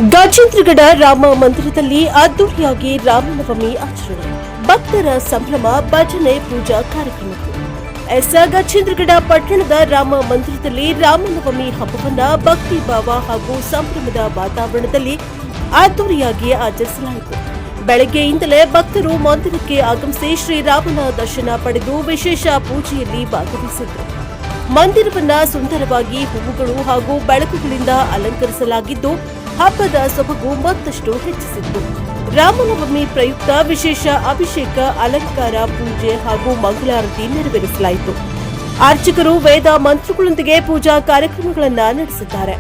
ಗಜೇಂದ್ರಗಡ ರಾಮ ಮಂದಿರದಲ್ಲಿ ಅದ್ದೂರಿಯಾಗಿ ರಾಮನವಮಿ ಆಚರಣೆ, ಭಕ್ತರ ಸಂಭ್ರಮ, ಭಜನೆ, ಪೂಜಾ ಕಾರ್ಯಕ್ರಮಗಳು. ಗಜೇಂದ್ರಗಡ ಪಟ್ಟಣದ ರಾಮ ಮಂದಿರದಲ್ಲಿ ರಾಮನವಮಿ ಹಬ್ಬವನ್ನ ಭಕ್ತಿ ಭಾವ ಹಾಗೂ ಸಂಭ್ರಮದ ವಾತಾವರಣದಲ್ಲಿ ಅದ್ದೂರಿಯಾಗಿ ಆಚರಿಸಲಾಯಿತು. ಬೆಳಗ್ಗೆಯಿಂದಲೇ ಭಕ್ತರು ಮಂದಿರಕ್ಕೆ ಆಗಮಿಸಿ ಶ್ರೀರಾಮನ ದರ್ಶನ ಪಡೆದು ವಿಶೇಷ ಪೂಜೆಯಲ್ಲಿ ಭಾಗವಹಿಸಿದರು. ಮಂದಿರವನ್ನ ಸುಂದರವಾಗಿ ಹೂವುಗಳು ಹಾಗೂ ಬೆಳಕುಗಳಿಂದ ಅಲಂಕರಿಸಲಾಗಿದ್ದು ಹಬ್ಬದ ಸೊಬಗು ಮತ್ತಷ್ಟು ಹೆಚ್ಚಿಸಿತ್ತು. ರಾಮನವಮಿ ಪ್ರಯುಕ್ತ ವಿಶೇಷ ಅಭಿಷೇಕ, ಅಲಂಕಾರ, ಪೂಜೆ ಹಾಗೂ ಮಂಗಳಾರತಿ ನೆರವೇರಿಸಲಾಯಿತು. ಅರ್ಚಕರು ವೇದ ಮಂತ್ರಗಳೊಂದಿಗೆ ಪೂಜಾ ಕಾರ್ಯಕ್ರಮಗಳನ್ನು ನಡೆಸಿದ್ದಾರೆ.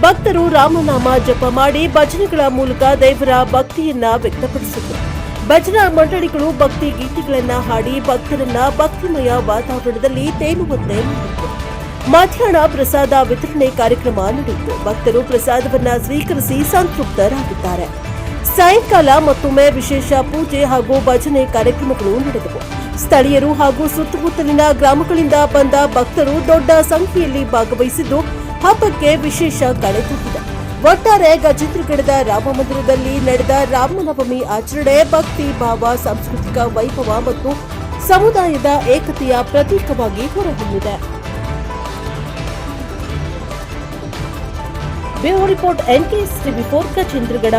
ಭಕ್ತರು ರಾಮನಾಮ ಜಪ ಮಾಡಿ ಭಜನೆಗಳ ಮೂಲಕ ದೇವರ ಭಕ್ತಿಯನ್ನ ವ್ಯಕ್ತಪಡಿಸಿದರು. ಭಜನಾ ಮಂಡಳಿಗಳು ಭಕ್ತಿ ಗೀತೆಗಳನ್ನ ಹಾಡಿ ಭಕ್ತರನ್ನ ಭಕ್ತಿಮಯ ವಾತಾವರಣದಲ್ಲಿ ತೇಲುವಂತೆ ಮಾಡಿದರು. ಮಧ್ಯಾಹ್ನ ಪ್ರಸಾದ ವಿತರಣೆ ಕಾರ್ಯಕ್ರಮ ನಡೆಯಿತು. ಭಕ್ತರು ಪ್ರಸಾದವನ್ನ ಸ್ವೀಕರಿಸಿ ಸಂತೃಪ್ತರಾಗಿದ್ದಾರೆ. ಸಾಯಂಕಾಲ ಮತ್ತೊಮ್ಮೆ ವಿಶೇಷ ಪೂಜೆ ಹಾಗೂ ಭಜನೆ ಕಾರ್ಯಕ್ರಮಗಳು ನಡೆದವು. ಸ್ಥಳೀಯರು ಹಾಗೂ ಸುತ್ತಮುತ್ತಲಿನ ಗ್ರಾಮಗಳಿಂದ ಬಂದ ಭಕ್ತರು ದೊಡ್ಡ ಸಂಖ್ಯೆಯಲ್ಲಿ ಭಾಗವಹಿಸಿದ್ದು ಹಬ್ಬಕ್ಕೆ ವಿಶೇಷ ಕಳೆ ತುಂಬಿದೆ. ಒಟ್ಟಾರೆ ಗಜೇಂದ್ರಗಡದ ರಾಮ ಮಂದಿರದಲ್ಲಿ ನಡೆದ ರಾಮನವಮಿ ಆಚರಣೆ ಭಕ್ತಿ ಭಾವ, ಸಾಂಸ್ಕೃತಿಕ ವೈಭವ ಮತ್ತು ಸಮುದಾಯದ ಏಕತೆಯ ಪ್ರತೀಕವಾಗಿ ಹೊರಹೊಮ್ಮಿದೆ. Bureau report NKS TV4 Gajendragad.